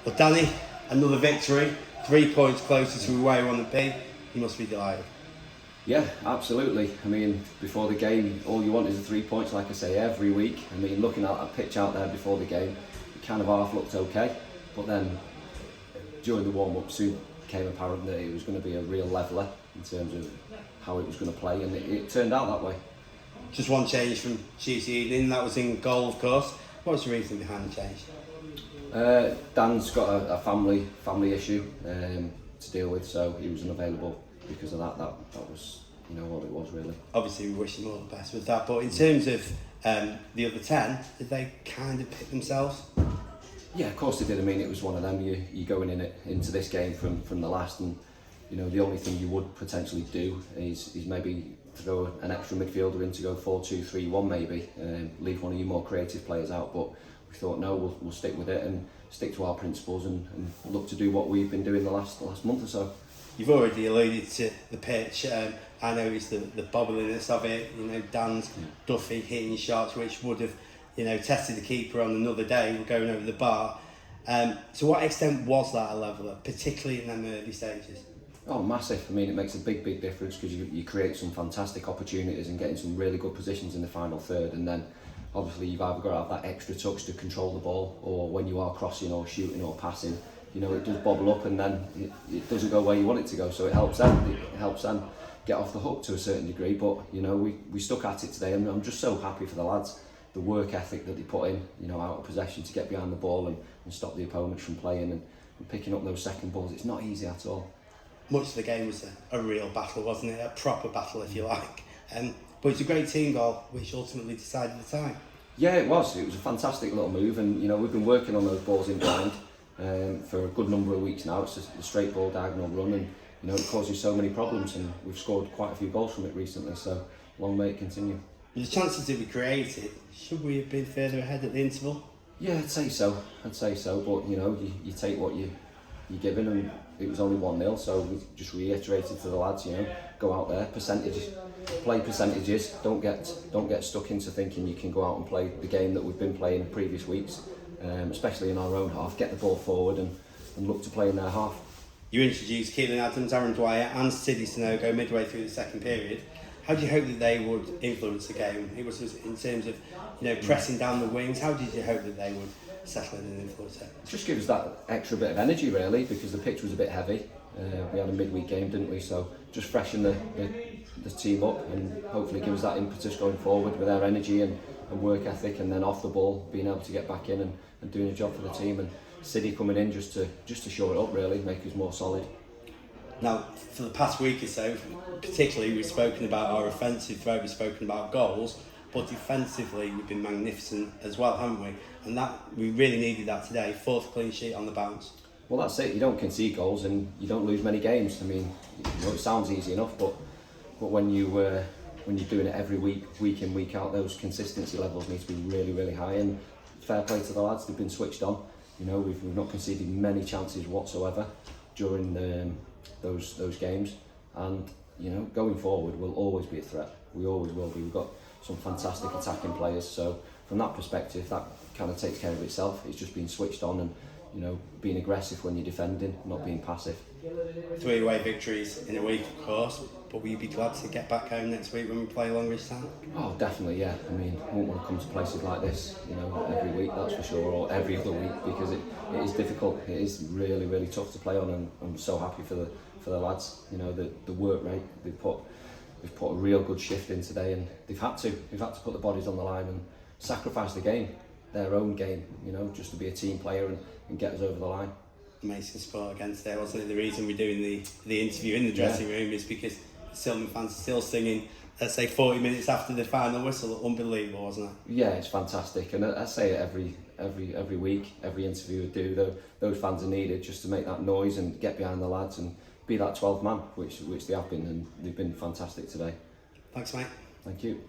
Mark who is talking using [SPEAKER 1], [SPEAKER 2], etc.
[SPEAKER 1] Well, Danny, another victory, 3 points closer to where we want to be. You must be delighted.
[SPEAKER 2] Yeah, absolutely. I mean, before the game, all you want is the 3 points, like I say, every week. I mean, looking at a pitch out there before the game, it kind of half looked okay, but then during the warm-up soon became apparent that it was going to be a real leveller in terms of how it was going to play, and it turned out that way.
[SPEAKER 1] Just one change from Tuesday evening, that was in goal, of course. What was the reason behind the change?
[SPEAKER 2] Dan's got a family issue to deal with, so he was unavailable because of that. That was, what it was really.
[SPEAKER 1] Obviously, we wish them all the best with that, but in terms of the other 10, did they kind of pick themselves?
[SPEAKER 2] Yeah, of course they did. I mean, it was one of them. You're going into this game from the last, and the only thing you would potentially do is maybe throw an extra midfielder in to go 4-2-3-1 maybe, leave one of your more creative players out. But we thought no, we'll stick with it and stick to our principles and look to do what we've been doing the last month or so.
[SPEAKER 1] You've already alluded to the pitch. I noticed the bobbliness of it. Dan's Duffy hitting shots which would have tested the keeper on another day. We're going over the bar. To what extent was that a leveller, particularly in them early stages?
[SPEAKER 2] Oh, massive. I mean, it makes a big difference because you create some fantastic opportunities and getting some really good positions in the final third, and then obviously you've either got to have that extra touch to control the ball, or when you are crossing or shooting or passing, it does bobble up and then it doesn't go where you want it to go, so it helps them get off the hook to a certain degree. But we stuck at it today, and I'm just so happy for the lads, the work ethic that they put in, out of possession to get behind the ball and stop the opponents from playing and picking up those second balls. It's not easy at all.
[SPEAKER 1] Much of the game was a real battle, wasn't it? A proper battle, if you like. But it's a great team goal, which ultimately decided the tie. Yeah,
[SPEAKER 2] it was a fantastic little move, and we've been working on those balls in blind for a good number of weeks now. It's just a straight ball diagonal run, and it causes so many problems, and we've scored quite a few goals from it recently, so long may it continue.
[SPEAKER 1] The chances that we created, should we have been further ahead at the interval?
[SPEAKER 2] Yeah, I'd say so, but you take what you're given, and it was only 1-0, so we just reiterated to the lads, go out there, play percentages, don't get stuck into thinking you can go out and play the game that we've been playing in previous weeks, especially in our own half, get the ball forward and look to play in their half.
[SPEAKER 1] You introduced Keelan Adams, Aaron Dwyer and Sidney Sonogo midway through the second period. How do you hope that they would influence the game? It was in terms of pressing down the wings. How did you hope that they would settle in and influence it?
[SPEAKER 2] Just give us that extra bit of energy really, because the pitch was a bit heavy. We had a midweek game, didn't we? So just freshen the team up and hopefully give us that impetus going forward with our energy and work ethic, and then off the ball being able to get back in and doing a job for the team, and City coming in just to shore it up really, make us more solid.
[SPEAKER 1] Now, for the past week or so, particularly, we've spoken about our offensive threat, we've spoken about goals, but defensively we've been magnificent as well, haven't we? And that we really needed that today. 4th clean sheet on the bounce.
[SPEAKER 2] Well, that's it. You don't concede goals and you don't lose many games. I mean, it sounds easy enough, but when you're doing it every week in, week out, those consistency levels need to be really high. And fair play to the lads, they've been switched on. We've not conceded many chances whatsoever during those games, and going forward we'll always be a threat. We always will be. We've got some fantastic attacking players, so from that perspective that kind of takes care of itself. It's just being switched on and being aggressive when you're defending, not being passive.
[SPEAKER 1] 3 away victories in a week, of course, but will you be glad to get back home next week when we play Longridge Town?
[SPEAKER 2] Oh, definitely, yeah. I mean, I won't want to come to places like this, every week, that's for sure, or every other week, because it is difficult. It is really tough to play on, and I'm so happy for the lads. The work rate they've put a real good shift in today, and they've had to put the bodies on the line and sacrifice the game, their own game, just to be a team player and get us over the line.
[SPEAKER 1] Amazing sport again today, wasn't it? The reason we're doing the interview in the dressing room is because Silkmen fans are still singing, let's say 40 minutes after the final whistle. Unbelievable, wasn't it?
[SPEAKER 2] Yeah, it's fantastic, and I say it every week, every interview we do. Those fans are needed just to make that noise and get behind the lads and be that 12th man, which they have been, and they've been fantastic today.
[SPEAKER 1] Thanks, mate.
[SPEAKER 2] Thank you.